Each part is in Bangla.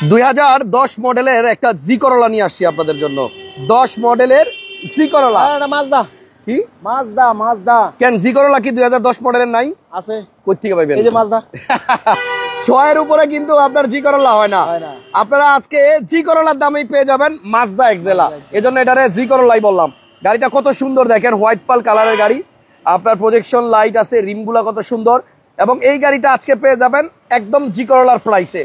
2010 মডেলের একটা জি করোলা নিয়ে আসছি আপনাদের জন্য। 10 মডেলের জি করোলা। মাজদা কি মাজদা কেন জি করোলা কি 2010 মডেলের নাই? আছে। কই থেকে পাইবেন? এই যে মাজদা 6 এর উপরে কিন্তু আপনার জি করোলা হয় না। আপনারা আজকে জি করোলার দামেই পেয়ে যাবেন মাজদা এক্সেলা। এজন্য এটারে জি করোলাই বললাম। গাড়িটা কত সুন্দর দেখেন, হোয়াইট পাল কালারের গাড়ি, আপনার প্রজেকশন লাইট আছে, রিমগুলা কত সুন্দর। এবং এই গাড়িটা আজকে পেয়ে যাবেন একদম জি করোলার প্রাইসে।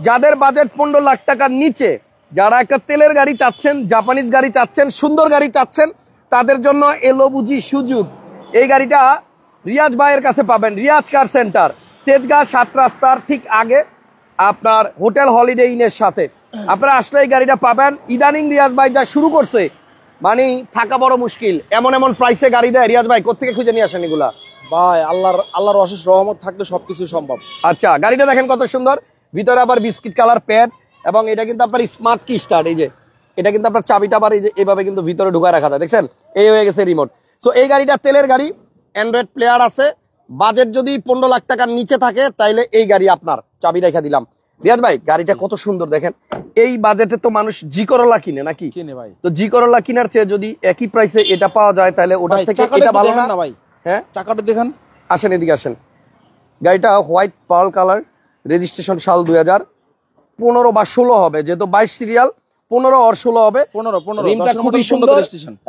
যাদের বাজেট 15 লাখ টাকার নিচে, যারা একটা তেলের গাড়ি চাচ্ছেন, জাপানিজ গাড়ি চাচ্ছেন, সুন্দর গাড়ি চাচ্ছেন, তাদের জন্য এলো বুঝি সুযোগ। এই গাড়িটা রিয়াজ ভাইয়ের কাছে পাবেন, রিয়াজ কার সেন্টার, তেজগাঁ 7 রাস্তার ঠিক আগে, আপনার হোটেল হলিডে ইনের সাথে। আপনারা আসলে এই গাড়িটা পাবেন। ইদানিং রিয়াজ ভাই যা শুরু করছে, মানে থাকা বড় মুশকিল, এমন এমন প্রাইসে গাড়ি দেয়। রিয়াজ ভাই কোথেকে খুঁজে নিয়ে আসেন এগুলা? ভাই আল্লাহর অশেষ রহমত থাকলে সবকিছু সম্ভব। আচ্ছা, গাড়িটা দেখেন কত সুন্দর, ভিতরে আবার বিস্কিট কালার প্যাড, এবং এটা কিন্তু আপনার স্মার্ট কি স্টার্ট। এই যে এটা কিন্তু আপনার চাবিটা আবার এই যে এভাবে কিন্তু ভিতরে ঢুকায় রাখা যায়, দেখছেন? এই হয়ে গেছে রিমোট। সো এই গাড়িটা তেলের গাড়ি, অ্যান্ড্রয়েড প্লেয়ার আছে। বাজেট যদি 15 লাখ টাকার নিচে থাকে তাইলে এই গাড়ি আপনার। চাবি রেখা দিলাম। রিয়াজ ভাই গাড়িটা কত সুন্দর দেখেন। এই বাজেটে তো মানুষ জি করোলা কিনে নাকি? কিনে ভাই। তো জি করোলা কিনার চেয়ে যদি একই প্রাইসে এটা পাওয়া যায় তাহলে ওটার থেকে এটা ভালো না ভাই? হ্যাঁ, চাকাটা দেখেন। আসেন এদিকে আসেন। গাড়িটা হোয়াইট পার্ল কালার, রেজিস্ট্রেশন সাল 2015 বা 16 হবে, যেহেতু 22 সিরিয়াল, 15 আর 16 হবে। 15 রিমটা খুবই সুন্দর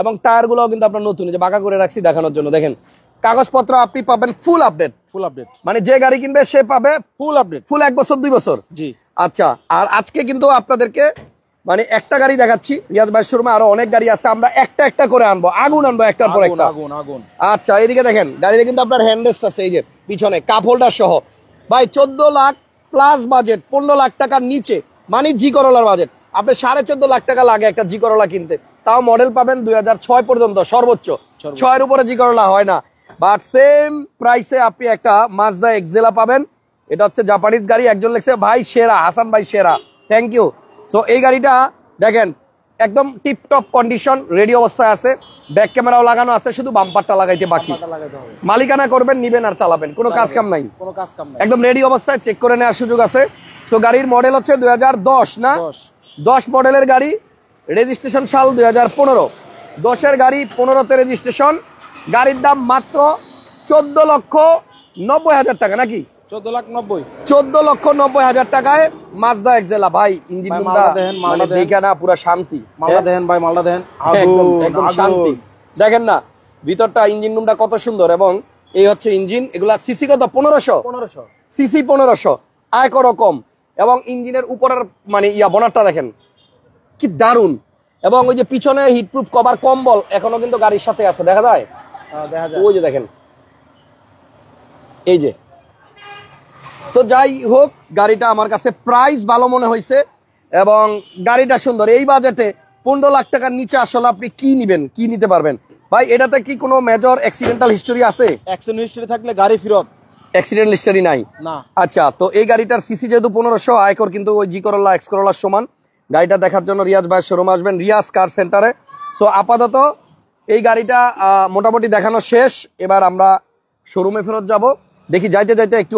এবং টায়ার গুলোও কিন্তু আপনার নতুন, যে বাঁকা করে রাখছি দেখানোর জন্য। দেখেন কাগজপত্র আপনি পাবেন ফুল আপডেট। মানে যে গাড়ি কিনবে সে পাবে ফুল আপডেট, ফুল 1 বছর 2 বছর। জি আচ্ছা। আর আজকে কিন্তু আপনাদেরকে মানে একটা গাড়ি দেখাচ্ছি, রিয়াজ ভাই শোরুমে আরো অনেক গাড়ি আছে, আমরা একটা একটা করে আনবো, আগুন আনবো একটার পর একটা। আচ্ছা, এইদিকে দেখেন গাড়িতে কিন্তু আপনার হ্যান্ডরেস্ট আছে, এই যে পিছনে কাপ হোল্ডার সহ। ভাই 14 লাখ প্লাস বাজেট, 15 লাখ টাকার নিচে, মানে জি করোলার বাজেট। আপনি 14.5 লাখ টাকা লাগে একটা জি করোলা কিনতে, তাও মডেল পাবেন 2006 পর্যন্ত সর্বোচ্চ। 6 এর উপরে জি করোলা হয় না। বাট সেম প্রাইসে আপনি একটা মাজদা এক্সেলা পাবেন। এটা হচ্ছে জাপানিজ গাড়ি। একজন লিখছে ভাই সেরা, হাসান ভাই সেরা, থ্যাংক ইউ। সো এই গাড়িটা দেখেন একদম টিপটপ কন্ডিশন, রেডি অবস্থায় আছে, ব্যাক ক্যামেরাও লাগানো আছে, শুধু বাম্পারটা লাগাইতে বাকি। মালিকানা করবেন, নিবেন আর চালাবেন, কোনো কাজ কাম নাই, একদম রেডি অবস্থায়, চেক করে নেওয়ার সুযোগ আছে। সো গাড়ির মডেল হচ্ছে 2010 না, 10 মডেলের গাড়ি, রেজিস্ট্রেশন সাল 2015। 10-এর গাড়ি, 15-তে রেজিস্ট্রেশন। গাড়ির দাম মাত্র 14,90,000 টাকা নাকি? 14,90,000 টাকায় মাজদা এক্সেলা। ভাই ইঞ্জিন মানে দেখে না পুরো শান্তি। মালটা দেন ভাই, মালটা দেন, একদম শান্তি। দেখেন না ভিতরটা, ইঞ্জিন রুমটা কত সুন্দর। এবং এই হচ্ছে ইঞ্জিন। এগুলা সিসি কত? 1500 সিসি, 1500, আয়কর কম। এবং ইঞ্জিনের উপরের মানে বনারটা দেখেন কি দারুন। এবং ওই যে পিছনে হিটপ্রুফ কভার, কম্বল এখনো কিন্তু গাড়ির সাথে আছে, দেখা যায়? ওই যে দেখেন, এই যে। তো যাই হোক, গাড়িটা আমার কাছে প্রাইস ভালো মনে হয়েছে এবং গাড়িটা সুন্দর। এই বাজেটে 15 লাখ টাকার নিচে আসলে আপনি কি নিবেন, কি নিতে পারবেন? ভাই এটাতে কি কোনো মেজর অ্যাক্সিডেন্টাল হিস্টোরি আছে? অ্যাক্সিডেন্ট হিস্টোরি থাকলে গাড়ি ফেরত, অ্যাক্সিডেন্ট হিস্টোরি নাই না। আচ্ছা, তো এই গাড়িটার সিসি যেহেতু 1500, আয়কর কিন্তু ওই জি করোলা এক্স করোলার সমান। গাড়িটা দেখার জন্য রিয়াজ ভাই শোরুমে আসবেন, রিয়াজ কার সেন্টারে। সো আপাতত এই গাড়িটা মোটামুটি দেখানো শেষ। এবার আমরা শোরুমে ফেরত যাব, দেখি যাইতে যাইতে একটু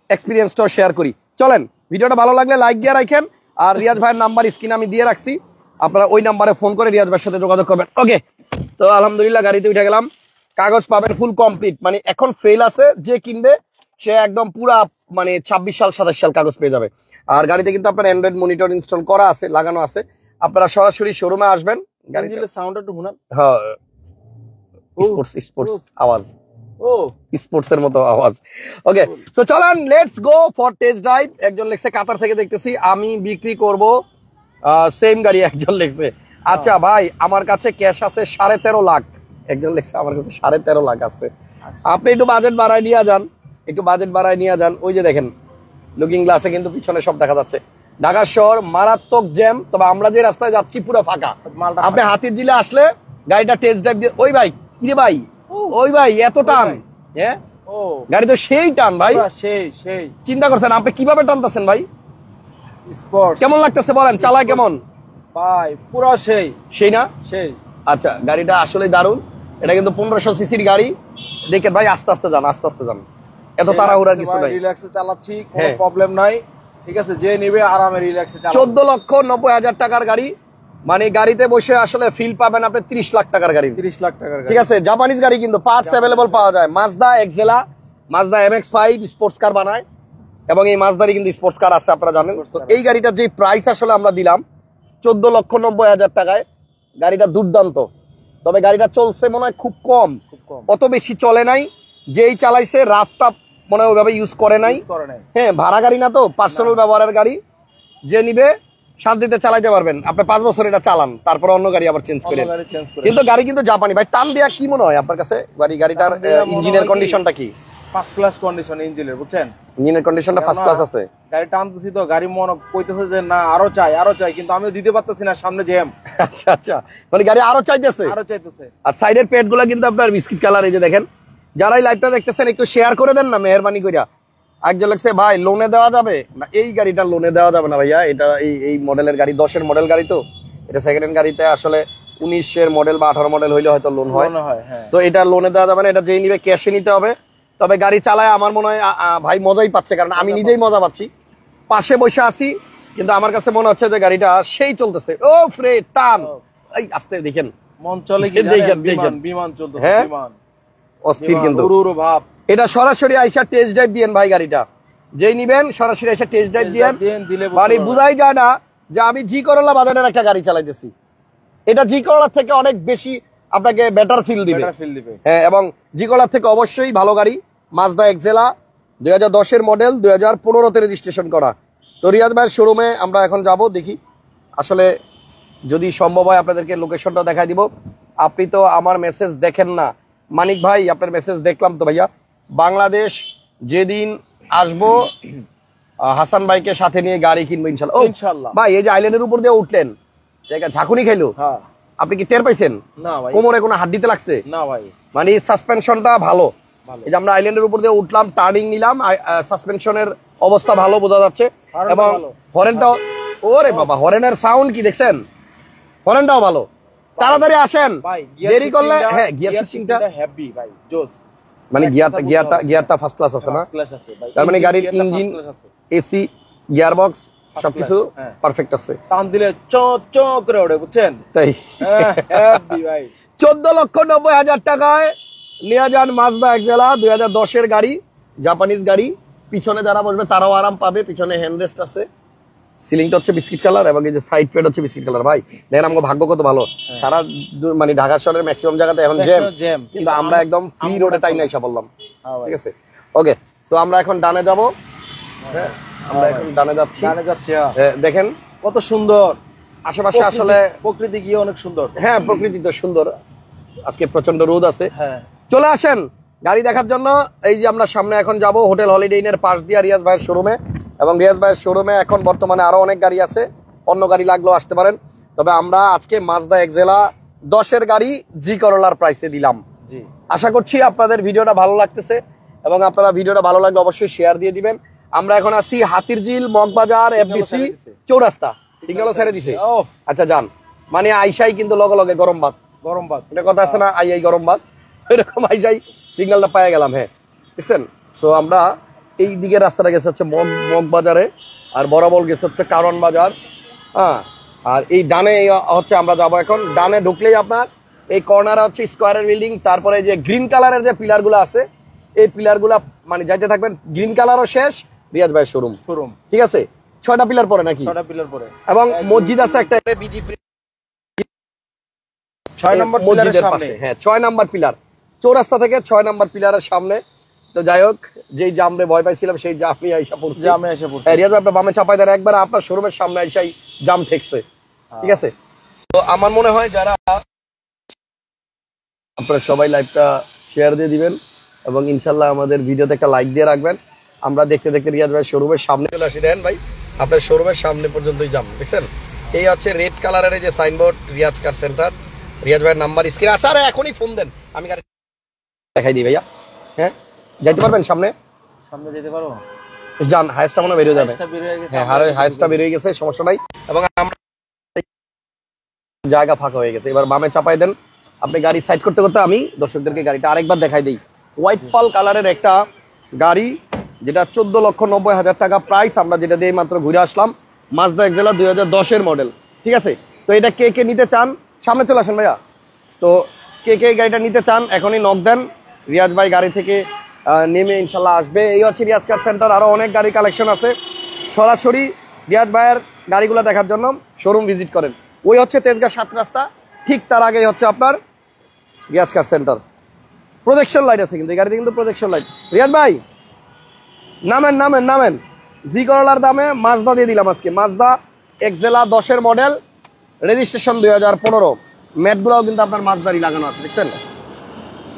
এক্সপিরিয়েন্সটাও শেয়ার করি। চলেন, ভিডিওটা ভালো লাগলে লাইক দিয়ে রাখেন। আর রিয়াজ ভাইয়ের নাম্বার স্ক্রিনে আমি দিয়ে রাখছি, আপনারা ওই নাম্বারে ফোন করে রিয়াজ ভাইয়ের সাথে যোগাযোগ করবেন। ওকে, তো আলহামদুলিল্লাহ গাড়িতে উঠে গেলাম। কাগজ পাবেন ফুল কমপ্লিট, মানে এখন ফেল আছে, যে কিনবে সে একদম পুরা মানে 26 সাল 27 সাল কাগজ পেয়ে যাবে। আর গাড়িতে কিন্তু আপনার অ্যান্ড্রয়েড মনিটর ইনস্টল করা আছে, লাগানো আছে। আপনারা সরাসরি শোরুমে আসবেন। গাড়ির সাউন্ড একটু শুনুন। হ্যাঁ, স্পোর্টস আওয়াজ, স্পোর্টস এর মতো আওয়াজ। ওকে, সো চলেন, let's go for test drive. একজন লেখছে কাতার থেকে দেখতেছি, আমি বিক্রি করব সেম গাড়ি, একজন লেখছে। আচ্ছা ভাই, আমার কাছে ক্যাশ আছে 13.5 লাখ। একজন লেখছে আমার কাছে 13.5 লাখ আছে। আপনি একটু বাজেট বাড়ায় নিয়ে যান, একটু বাজেট বাড়ায় নিয়ে যান। ওই যে দেখেন লুকিং গ্লাসে কিন্তু পিছনে সব দেখা যাচ্ছে। ঢাকা শহর মারাত্মক জ্যাম, তবে আমরা যে রাস্তায় যাচ্ছি পুরো ফাঁকা। আপনি হাতির ঝিলে আসলে গাড়িটা টেস্ট ড্রাইভ দিয়ে। ওই ভাই, কি রে ভাই, ওই ভাই এত টান, হ্যাঁ গাড়ি তো সেই টান ভাই, সেই চিন্তা করছেন আপনি কিভাবে টানতেছেন ভাই? স্পোর্টস কেমন লাগতেছে বলেন, চালায় কেমন ভাই? পুরো সেই না সেই। আচ্ছা, গাড়িটা আসলে দারুণ। এটা কিন্তু 1500 সিসির গাড়ি। দেখেন ভাই, আস্তে আস্তে যান, আস্তে আস্তে যান, এত তাড়াহুড়ার কিছু নাই, রিল্যাক্সে চালাচ্ছি, কোনো প্রবলেম নাই। ঠিক আছে, যে নিবে আরামে রিল্যাক্সে 14,90,000 টাকার গাড়ি, মানে গাড়িতে বসে আসলে ফিল পাবেন আপনি 30 লাখ টাকার গাড়ি। 30 লাখ টাকার গাড়ি, ঠিক আছে, জাপানিজ গাড়ি কিন্তু পার্টস अवेलेबल পাওয়া যায়। Mazda Axela, Mazda MX-5 sports car বানায় এবং এই মাজদারই কিন্তু স্পোর্টস কার আছে, আপনারা জানেন। তো এই গাড়িটার যে প্রাইস আসলে আমরা দিলাম 14,90,000 টাকায়, গাড়িটা দুর্দান্ত। তবে গাড়িটা চলছে মনে হয় খুব কম, অত বেশি চলে নাই। যেই চালাইছে রাফটা মনে হয় ওইভাবে ইউজ করে নাই। হ্যাঁ, ভাড়া গাড়ি না তো, পার্সোনাল ব্যবহারের গাড়ি। যে নিবে শান্তিতে চালাইতে পারবেন। আপনি 5 বছর এটা চালান, তারপর অন্য গাড়ি আবার চেঞ্জ করেন। কিন্তু গাড়ি কিন্তু জাপানি ভাই। টান দেয়া কি মনে হয় আপনার কাছে গাড়িটার ইঞ্জিনের কন্ডিশনটা কি? ফার্স্ট ক্লাস কন্ডিশন ইঞ্জিনের, বুঝছেন? ইঞ্জিনের কন্ডিশনটা ফার্স্ট ক্লাস আছে। গাড়ি টানতেছি তো, গাড়ি মনে কইতেছে যে না আরো চাই, কিন্তু আমি দিতে পারতেছি না, সামনে জ্যাম। আচ্ছা আচ্ছা, মানে গাড়ি আরো চাইতেছে। আর সাইডের পেট গুলা কিন্তু আপনার বিস্কিট কালার, এই যে দেখেন। যারা এই লাইভটা দেখতেছেন একটু শেয়ার করে দেন না মেহেরবানি কইরা। একজন লাগছে ভাই লোনে দেওয়া যাবে না, এই গাড়িটা লোনে দেওয়া যাবে না ভাইয়া। এটা এই মডেলের গাড়ি, 10-এর মডেল গাড়ি, তো এটা সেকেন্ড হ্যান্ড গাড়িতে আসলে 19-এর মডেল বা 18 মডেল হইলে হয়তো লোন হয়। তো এটা লোনে দেওয়া যাবে না, এটা যেই নিবে ক্যাশে নিতে হবে। তবে গাড়ি চালায় আমার মনে হয় ভাই মজাই পাচ্ছে, কারণ আমি নিজেই মজা পাচ্ছি। পাশে বসে আছি, কিন্তু আমার কাছে মনে হচ্ছে যে গাড়িটা সেই চলতেছে। ও ফ্রে টান, এই আস্তে দেখেন মন চলে কি, দেখেন বিমান চলতেছে, বিমান অস্থির কিন্তু ভাব। এটা সরাসরি আইসা টেস্ট ড্রাইভ দিয়েন ভাই। গাড়িটা যেই নিবেন সরাসরি আইসা টেস্ট ড্রাইভ দিয়েন, মানে বুঝাই যায় না যে আমি জি করলা বাজারের একটা গাড়ি চালাইতেছি। এটা জি করলার থেকে অনেক বেশি আপনাকে বেটার ফিল দিবে। হ্যাঁ, এবং জি করলার থেকে অবশ্যই ভালো গাড়ি। মাজদা এক্সেলা 2010-এর মডেল, 2015-তে রেজিস্ট্রেশন করা। তো রিয়াজ ভাইয়ের শোরুমে আমরা এখন যাব, দেখি আসলে যদি সম্ভব হয় আপনাদেরকে লোকেশনটা দেখাই দিব। আপনি তো আমার মেসেজ দেখেন না মানিক ভাই, আপনার মেসেজ দেখলাম তো ভাইয়া। বাংলাদেশ যেদিন আসবো হাসান ভাইকে সাথে নিয়ে গাড়ি কিনবো ইনশাল্লাহ। ভাই এই যে আইল্যান্ডের উপর দিয়ে উঠলেন, জায়গা ঝাঁকুনি খাইলো, আপনি কি টের পাইছেন? না ভাই। কোমরে কোনো হাড্ডিতে লাগছে? না ভাই। মানে সাসপেনশনটা ভালো। এই যে আমরা আইল্যান্ডের উপর দিয়ে উঠলাম, টার্নিং নিলাম, সাসপেনশনের অবস্থা ভালো বোঝা যাচ্ছে। এবং হরেনটাও, ওরে বাবা, হরেনের সাউন্ড কি দেখছেন? হরেনটাও ভালো। তাড়াতাড়ি আসেন, দেরি করলে। হ্যাঁ, গিয়ার শিফটিংটা হেভি ভাই, জোস। মানে গিয়ারটা ফার্স্ট ক্লাস আছে না? তার মানে গাড়ির ইঞ্জিন, এসি, গিয়ার বক্স সবকিছু পারফেক্ট আছে। টান দিলে চ চ করে ওঠে, বুঝছেন? তাই হেভি ভাই। 14,90,000 টাকায় নিয়ে যান মাজদা এক্সেলা, 2010-এর গাড়ি, জাপানিজ গাড়ি। পিছনে যারা বসবে তারাও আরাম পাবে, পিছনে হ্যান্ডরেস্ট আছে। সিলিংটা হচ্ছে বিস্কিট কালার এবং এই যে সাইড প্যাড হচ্ছে বিস্কিট কালার। ভাই দেখেন আমাকে ভাগ্য কত ভালো, সারা মানে ঢাকা শহরের ম্যাক্সিমাম জায়গাতে এখন জ্যাম, কিন্তু আমরা একদম ফ্রি রোডে টাইম না এসে বললাম। ঠিক আছে, ওকে। তো আমরা এখন ডানে যাব। হ্যাঁ, আমরা এখন ডানে যাচ্ছি। দেখেন কত সুন্দর আশেপাশে, আসলে প্রকৃতি গিয়ে অনেক সুন্দর। হ্যাঁ, প্রকৃতি তো সুন্দর। আজকে প্রচন্ড রোদ আছে। চলে আসেন গাড়ি দেখার জন্য। এই যে আমরা সামনে এখন যাব হোটেল হলিডে ইনের পাশ দিয়ে রিয়াজ ভাইয়ের শোরুমে। এবং রিয়াজ ভাইয়ের শোরুমে এখন বর্তমানে আরো অনেক গাড়ি আছে, অন্য গাড়ি লাগলেও আসতে পারেন। তবে আমরা আজকে মাজদা এক্সেলা 10-এর গাড়ি জি করলার প্রাইসে দিলাম। আশা করছি আপনাদের ভিডিওটা ভালো লাগতেছে এবং আপনারা ভিডিওটা ভালো লাগলে অবশ্যই শেয়ার দিয়ে দিবেন। আমরা এখন আছি হাতিরঝিল, মগবাজার, এফডিসি চৌরাস্তা। সিগন্যালও ছেড়ে দিছে। আচ্ছা যান, মানে আইসাই কিন্তু লগে লগে গরম ভাত এটা কথা আছে না, আই গরম ভাত, এরকম আইসাই সিগন্যালটা পায়ে গেলাম। হ্যাঁ, দেখছেন? সো আমরা এই দিকে রাস্তাটা গেছে হচ্ছে মগবাজারে, আর বরাবর গেছে হচ্ছে কারণ বাজার। হ্যাঁ, আর এই ডানে হচ্ছে আমরা যাবো এখন। ডানে ঢুকলেই আপনার এই কর্নারে হচ্ছে স্কোয়ারের বিল্ডিং। তারপরে যে গ্রিন কালারের যে পিলার গুলো আছে, এই পিলার গুলা মানে যাইতে থাকবেন। গ্রিন কালারও শেষ, রিয়াজ ভাইয়ের শোরুম। ঠিক আছে, 6টা পিলার পরে নাকি? 6টা পিলার পরে। এবং মসজিদ আছে একটা, বিজিপি 6 নম্বর মসজিদের পাশে। হ্যাঁ, 6 নম্বর পিলার, চৌরাস্তা থেকে 6 নম্বর পিলারের সামনে। তো যাই হোক, যেই জামরে ভয় পাইছিলাম সেই জামে আইসা পড়ছি। রিয়াজ ভাই আপনার বামে চাপাই দেন, একবার আপনার শোরুমের সামনে আইসাই জাম ঠেকছে। ঠিক আছে, তো আমার মনে হয় যারা আপনারা সবাই লাইভটা শেয়ার দিয়ে দিবেন এবং ইনশাল্লাহ আমাদের ভিডিওতে একটা লাইক দিয়ে রাখবেন। আমরা দেখতে দেখতে রিয়াজ ভাই শোরুমের সামনে চলে আসি। দেন ভাই, আপনার শোরুমের সামনে পর্যন্তই যাম, দেখছেন? এই হচ্ছে রেড কালারের যে signboard, Riaz car centre. Riaz ভাইয়ের নাম্বার স্ক্রিনে আছে। আর এখনই ফোন দেন, আমি দেখাই দিই ভাইয়া। হ্যাঁ, যাইতে পারবেন সামনে? যেতে পারবো? যান, হাইস্টটা মনে বেরিয়ে যাবে। হ্যাঁ, হাইস্টটা বেরিয়ে গেছে, সমস্যা নাই। এবং আমরা জায়গা ফাঁকা হয়ে গেছে, এবার বামে চাপাই দেন। আপনি গাড়ি সাইড করতে করতে আমি দর্শকদেরকে গাড়িটা আরেকবার দেখাই দিই। হোয়াইট পাল কালারের একটা গাড়ি, যেটা 14,90,000 টাকা প্রাইস, আমরা যেটা দিয়ে মাত্র ঘুরে আসলাম। মাজদা এক্সেলা 2010-এর মডেল, ঠিক আছে। তো এটা কে কে নিতে চান সামনে চলে আসেন ভাইয়া। তো কে কে গাড়িটা নিতে চান এখনই নক দেন, রিয়াজ ভাই গাড়ি থেকে নেমে ইনশাল্লাহ আসবে। এই হচ্ছে রিয়াজ কার সেন্টার, আরো অনেক গাড়ি কালেকশন আছে। সরাসরি রিয়াজ ভাইয়ের গাড়িগুলো দেখার জন্য শোরুম ভিজিট করেন। ওই হচ্ছে তেজগাঁ 7 রাস্তা, ঠিক তার আগেই হচ্ছে আপনার Riaz car centre. Projection light আছে কিন্তু এই গাড়িতে, কিন্তু প্রজেকশন লাইট। রিয়াজ ভাই নামেন নামেন নামেন, জি করলার দামে মাজদা দিয়ে দিলাম আজকে। মাজদা এক্সেলা 10-এর মডেল, রেজিস্ট্রেশন 2015। ম্যাটগুলোও কিন্তু আপনার মাজদারই লাগানো আছে, দেখছেন।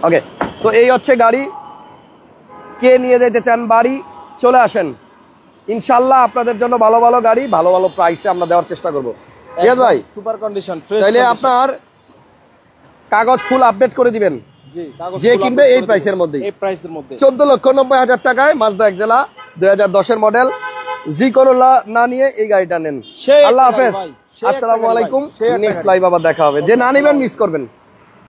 ওকে, তো এই হচ্ছে গাড়ি। কে নিয়ে যেতে চান বাড়ি চলে আসেন, ইনশাল্লাহ আপনাদের জন্য ভালো ভালো গাড়ি ভালো ভালো প্রাইসে আমরা দেওয়ার চেষ্টা করবো। রিয়াজ ভাই সুপার কন্ডিশন, তাইলে আপনার কাগজ ফুল আপডেট করে দিবেন, যে কিনবে এই প্রাইসের মধ্যে, 14,90,000 টাকায় মাজদা এক্সেলা 2010-এর মডেল। জি করোলা না নিয়ে এই গাড়িটা নেন। আল্লাহ হাফেজ, আসসালামু আলাইকুম। নেক্সট লাইভ আবার দেখা হবে। যে না নিবেন মিস করবেন।